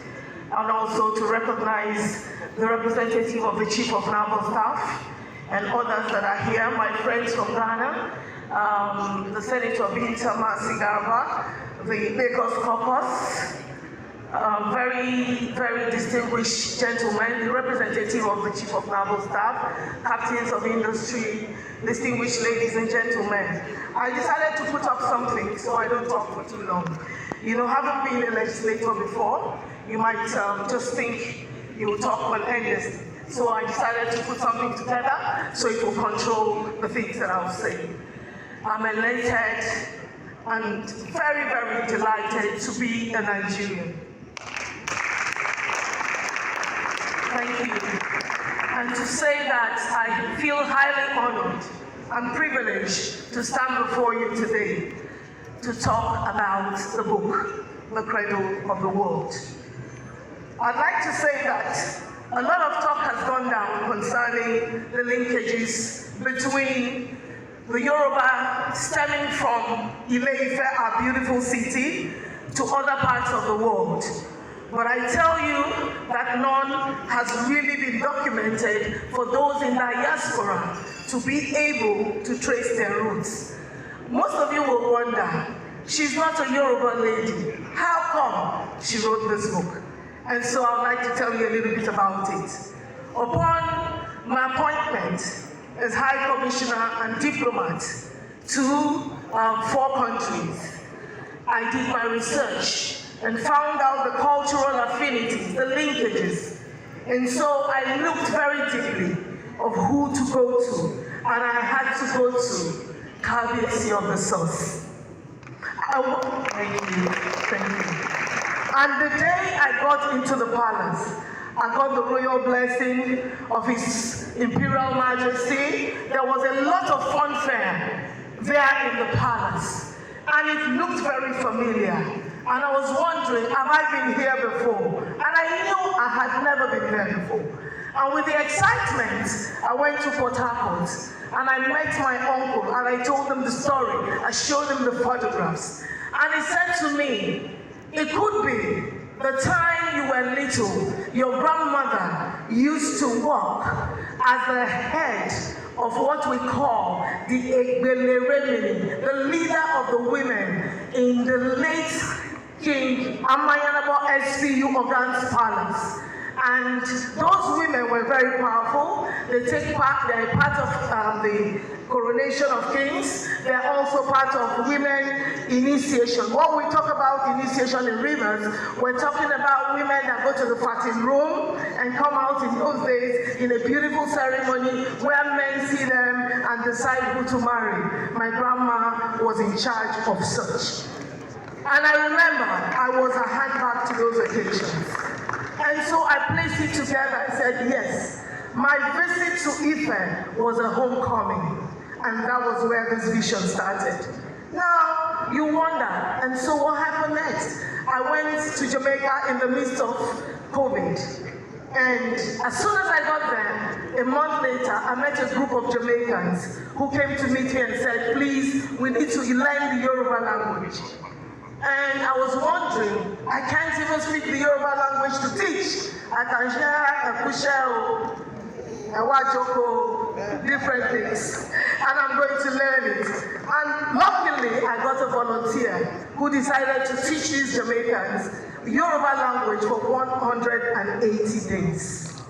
and also to recognize the representative of the Chief of Naval Staff and others that are here, my friends from Ghana, the Senator Binta Masigarba, the Lagos Caucus, very, very distinguished gentlemen, the representative of the Chief of Naval Staff, captains of industry, distinguished ladies and gentlemen. I decided to put up something so I don't talk for too long. You know, having been a legislator before, you might just think you will talk endlessly. So I decided to put something together so it will control the things that I'll say. I'm elated and very, very delighted to be a Nigerian. Thank you. And to say that I feel highly honored and privileged to stand before you today to talk about the book, The Cradle of the World. I'd like to say that a lot of talk has gone down concerning the linkages between the Yoruba stemming from Ile-Ife, our beautiful city, to other parts of the world. But I tell you that none has really been documented for those in diaspora to be able to trace their roots. Most of you will wonder, she's not a Yoruba lady. How come she wrote this book? And so I'd like to tell you a little bit about it. Upon my appointment as High Commissioner and diplomat to 4 countries, I did my research and found out the cultural affinities, the linkages. And so I looked very deeply of who to go to, and I had to go to Kabiyesi of the source. Thank you. And the day I got into the palace, I got the royal blessing of His Imperial Majesty. There was a lot of fanfare there in the palace, and it looked very familiar. And I was wondering, have I been here before? And I knew I had never been here before. And with the excitement, I went to Port Harcourt, and I met my uncle, and I told him the story. I showed him the photographs. And he said to me, it could be the time you were little, your grandmother used to work as the head of what we call the Egbele, the leader of the women in the late King Amayanabo SPU Ogan's palace. And those women were very powerful. They're part of the coronation of kings. They're also part of women initiation. When we talk about initiation in rivers, we're talking about women that go to the fatting room and come out in those days in a beautiful ceremony where men see them and decide who to marry. My grandma was in charge of such. And I remember I was a handbag to those occasions. And so I placed it together and said, yes, my visit to Ife was a homecoming. And that was where this vision started. Now, you wonder, and so what happened next? I went to Jamaica in the midst of COVID. And as soon as I got there, a month later, I met a group of Jamaicans who came to meet me and said, please, we need to learn the Yoruba language. And I was wondering, I can't even speak the Yoruba language to teach. I can share a kushel, a wajoko, different things. And I'm going to learn it. And luckily, I got a volunteer who decided to teach these Jamaicans Yoruba language for 180 days.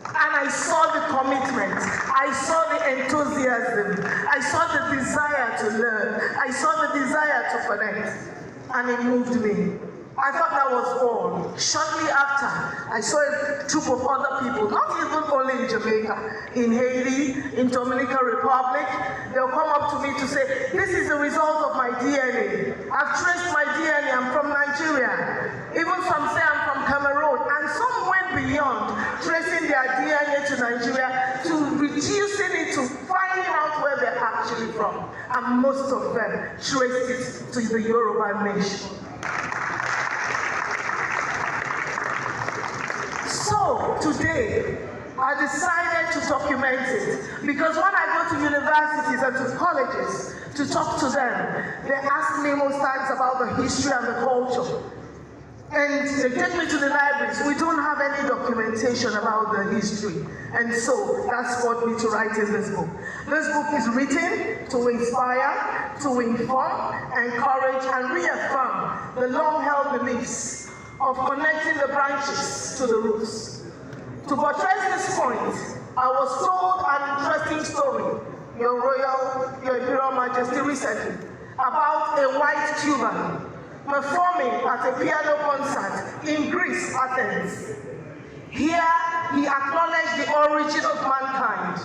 And I saw the commitment, I saw the enthusiasm, I saw the desire to learn, I saw the desire to connect. And it moved me. I thought that was all. Shortly after, I saw a troop of other people, not even only in Jamaica, in Haiti, in Dominican Republic. They'll come up to me to say, this is the result of my DNA. I've traced my DNA, I'm from Nigeria. Even some say I'm from Cameroon. And some went beyond tracing their DNA to Nigeria to reducing it to finding out where they're actually from. And most of them traced it to the Yoruba nation. So today, I decided to document it because when I go to universities and to colleges to talk to them, they ask me most times about the history and the culture. And they take me to the libraries. We don't have any documentation about the history. And so that's what me to write in this book. This book is written to inspire, to inform, encourage, and reaffirm the long-held beliefs of connecting the branches to the roots. To buttress this point, I was told an interesting story, Your Imperial Majesty recently, about a white Cuban performing at a piano concert in Greece, Athens. Here, he acknowledged the origin of mankind,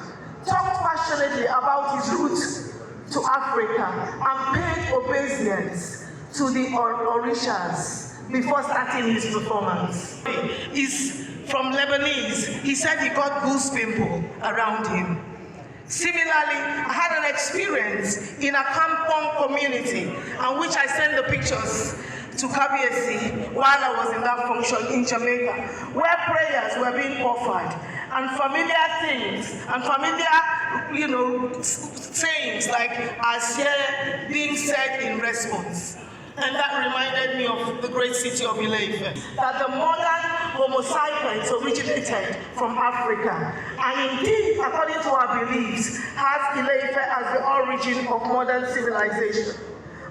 talked passionately about his roots to Africa, and paid obeisance to the Orishas before starting his performance. He's from Lebanese. He said he got goose pimple around him. Similarly, I had an experience in a Kampong community, and which I sent the pictures to Kabiesi while I was in that function in Jamaica, where prayers were being offered, and familiar things, and familiar, sayings like "Ashe" being said in response. And that reminded me of the great city of Ile-Ife, that the modern Homo sapiens originated from Africa, and indeed, according to our beliefs, has Ile-Ife as the origin of modern civilization.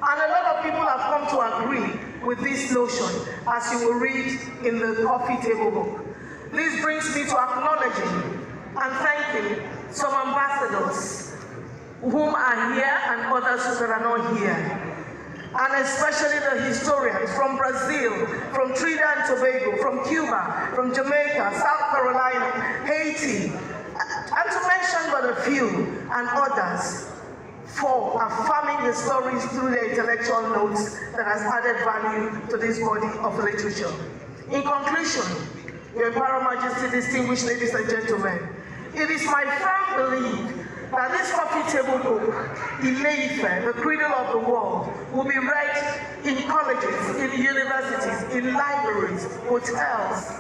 And a lot of people have come to agree with this notion, as you will read in the coffee table book. This brings me to acknowledging and thanking some ambassadors whom are here and others who are not here. And especially the historians from Brazil, from Trinidad and Tobago, from Cuba, from Jamaica, South Carolina, Haiti, and to mention but a few, and others, for affirming the stories through their intellectual notes that has added value to this body of literature. In conclusion, Your Imperial Majesty, distinguished ladies and gentlemen, it is my firm belief that this coffee table book, Ile-Ife, the cradle of the world, will be read in colleges, in universities, in libraries, hotels,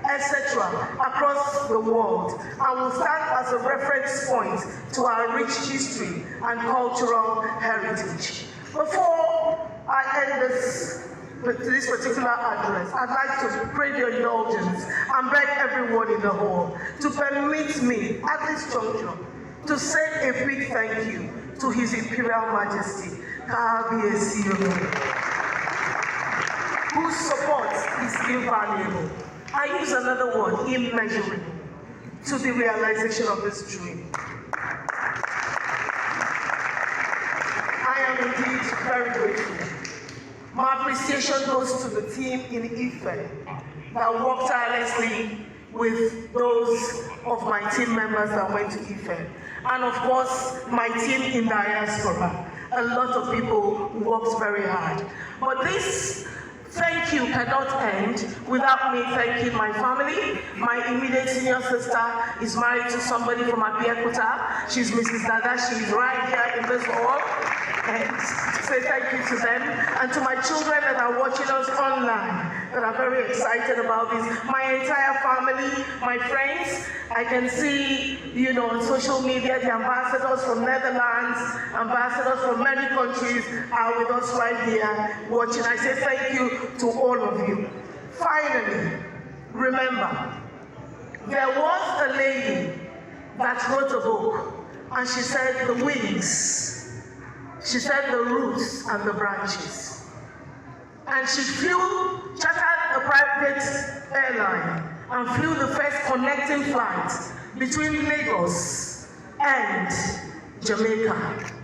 etc., across the world, and will stand as a reference point to our rich history and cultural heritage. Before I end this particular address, I'd like to pray your indulgence and beg everyone in the hall to permit me, at this juncture, to say a big thank you to His Imperial Majesty, Kabiesi Ooni, whose support is invaluable. I use another word, immeasurable, to the realization of this dream. I am indeed very grateful. My appreciation goes to the team in Ife that worked tirelessly with those of my team members that went to Ife. And of course, my team in diaspora. A lot of people worked very hard. But this thank you cannot end without me thanking my family. My immediate senior sister is married to somebody from Abeokuta. She's Mrs. Dada. She's right here in this hall. And say thank you to them. And to my children that are watching us online, that are very excited about this. My entire family, my friends, I can see, on social media, the ambassadors from Netherlands, ambassadors from many countries are with us right here watching. I say thank you to all of you. Finally, remember, there was a lady that wrote a book, and she said the wings, she said the roots and the branches. And she chartered a private airline and flew the first connecting flight between Lagos and Jamaica,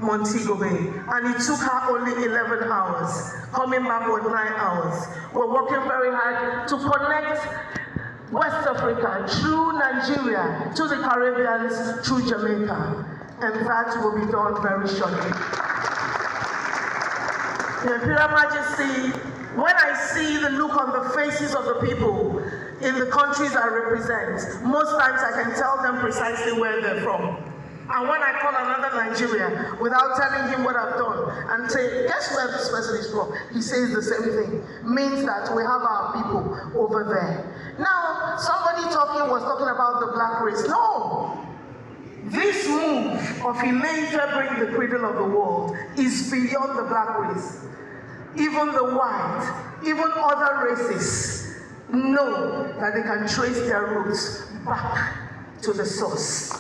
Montego Bay. And it took her only 11 hours, coming back with 9 hours. We're working very hard to connect West Africa through Nigeria to the Caribbean through Jamaica. And that will be done very shortly. Your Imperial Majesty, when I see the look on the faces of the people in the countries I represent, most times I can tell them precisely where they're from. And when I call another Nigeria, without telling him what I've done, and say, guess where this person is from? He says the same thing. Means that we have our people over there. Now, somebody was talking about the black race. No! This move of Ile-Ife bringing the cradle of the world is beyond the black race. Even the white, even other races know that they can trace their roots back to the source.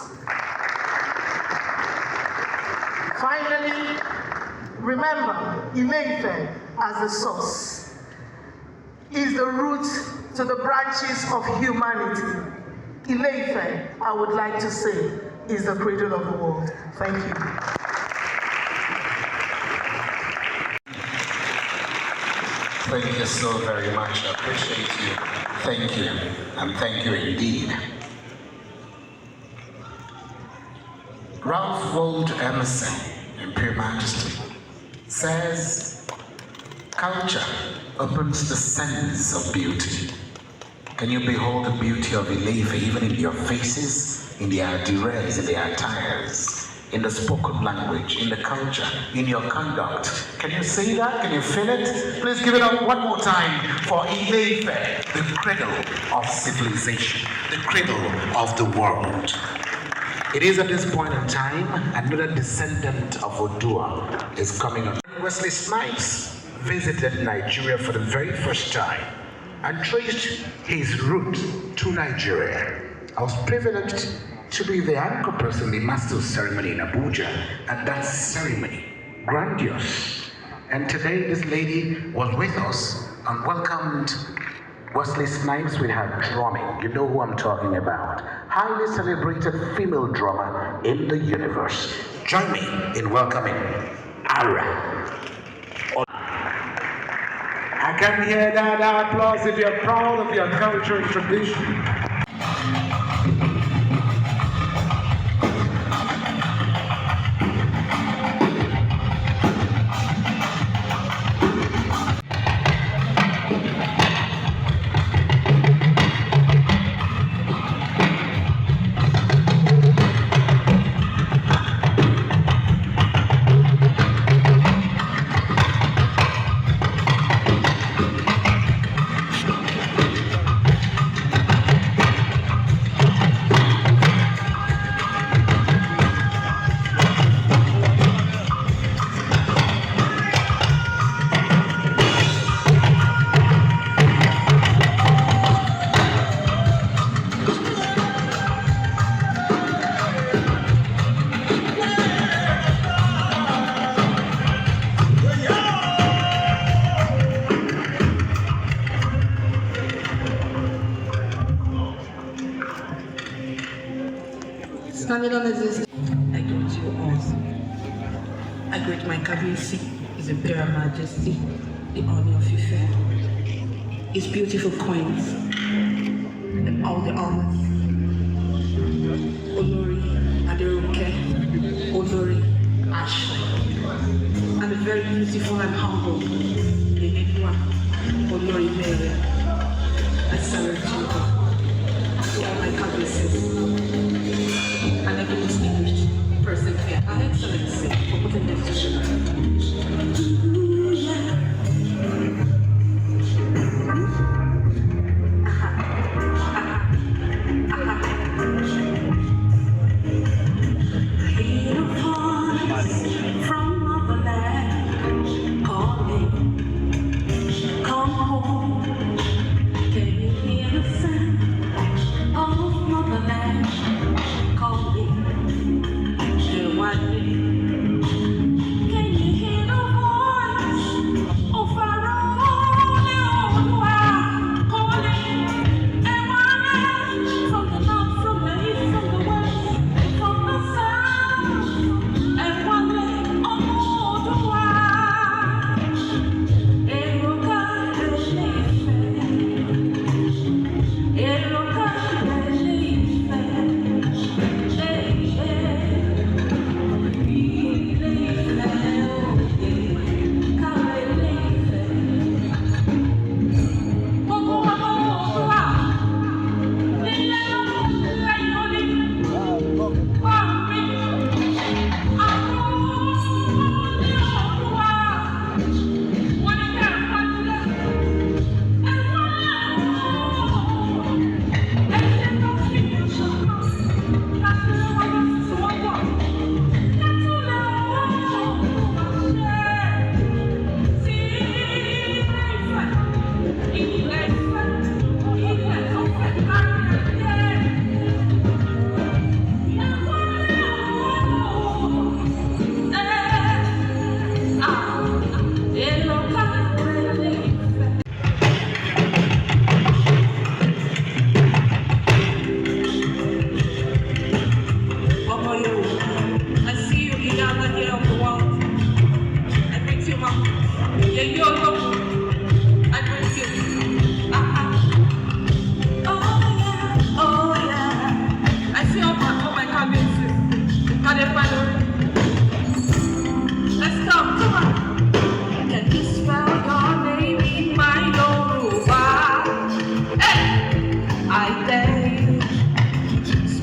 Finally, remember, Ile-Ife as the source is the root to the branches of humanity. Ile-Ife, I would like to say, is the cradle of the world. Thank you. thank you so very much. I appreciate you. Thank you, and thank you indeed. Ralph Waldo Emerson, Imperial Majesty, says, culture opens the sense of beauty. Can you behold the beauty of Ilefe even in your faces, in their attires, in their attires, in the spoken language, in the culture, in your conduct? Can you see that? Can you feel it? Please give it up one more time for Ilefe, the cradle of civilization, the cradle of the world. It is at this point in time, another descendant of Odua is coming on. Wesley Snipes visited Nigeria for the very first time and traced his route to Nigeria. I was privileged to be the anchor person, the master of ceremony in Abuja, and that ceremony, grandiose. And today this lady was with us and welcomed Wesley Snipes with her drumming. You know who I'm talking about. Highly celebrated female drummer in the universe. Join me in welcoming Ara. I can hear that applause if you're proud of your culture and tradition. Standing on this, I greet you all. I greet my Kabisi, His Imperial Majesty, the Ooni of Ife, His beautiful queens, and all the honors. Olori Aderoke, Olori Ashley, and the very beautiful and humble Lenedua, Olori Mary. I salute you all, to all my Kabisis, and every distinguished person here, and Excellency, for putting them together. Can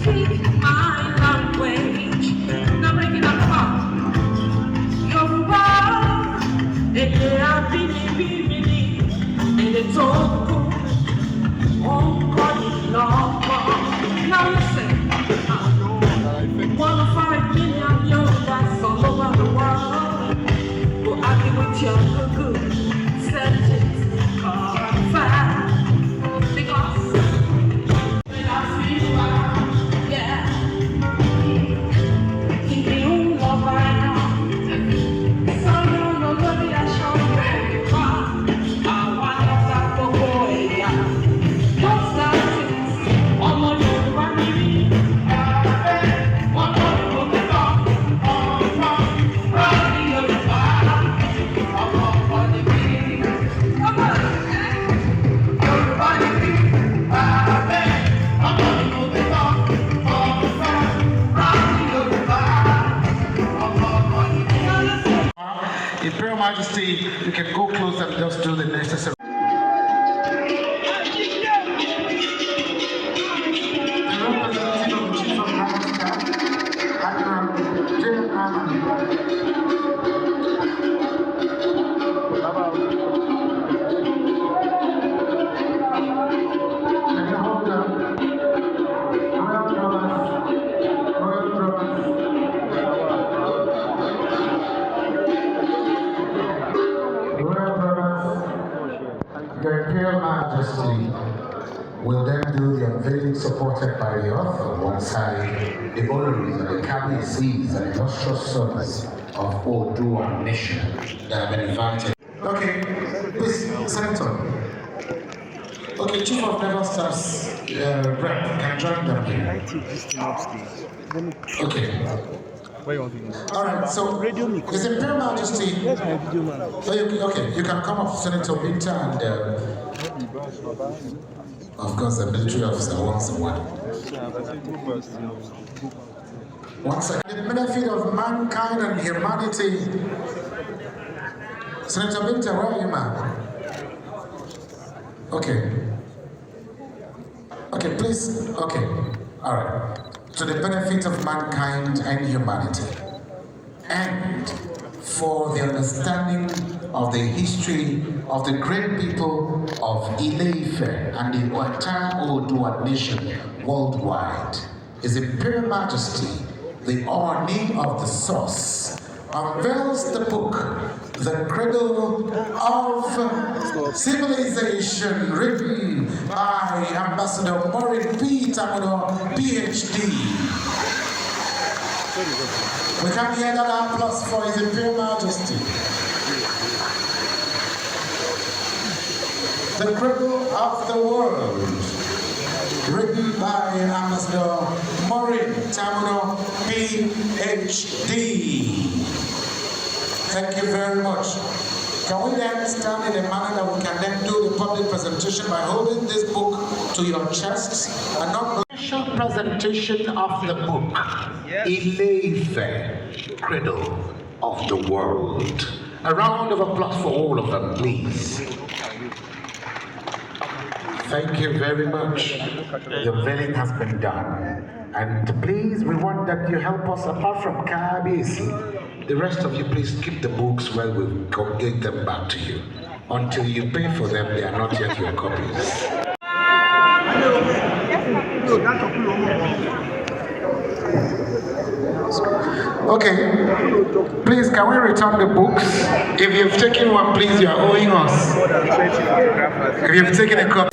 speak my language. Now making up fun. Yoruba, eke abinibimini, and it's all good. Oh God, love. Now listen. 1.5 million Yorubas all over the world. Go argue with your good. Set it on fire. Because when I feel yeah, keep me on love right. So no nobody I show you. I want to start for boy. What's that? I'm on your money. Imperial Majesty, you can go close and just do the necessary. Your Imperial Majesty will then do the unveiling supported by the author alongside the honorees and the cabinets and illustrious sons of Odua Nation that have been invited. Okay, please, Senator. Okay, Chief of Naval Staff's rep can join them here. Okay. Alright, so His Imperial Majesty. Okay, you can come up, Senator Binta, and of course the military officer wants one. One second. The benefit of mankind and humanity. Senator Binta, where are you, ma'am? Okay. Okay, please. Okay. Alright. To the benefit of mankind and humanity, and for the understanding of the history of the great people of Ile-Ife and the entire Odua Nation worldwide, His Imperial Majesty, the Ooni of the Source, unveils the book, The Cradle of Civilization, written by Ambassador Maureen P. Tamino, PhD. We can hear that applause for His Imperial Majesty. The Cradle of the World, written by Ambassador Maureen Tamino, PhD. Thank you very much. Can we then stand in a manner that we can then do the public presentation by holding this book to your chests and not special presentation of the book, Ile-Ife, Cradle of the World. A round of applause for all of them, please. Thank you very much. The unveiling has been done. And please, we want that you help us, apart from KBC, the rest of you, please keep the books while we get them back to you. Until you pay for them, they are not yet your copies. Okay, please, can we return the books? If you've taken one, please, you are owing us. If you've taken a copy.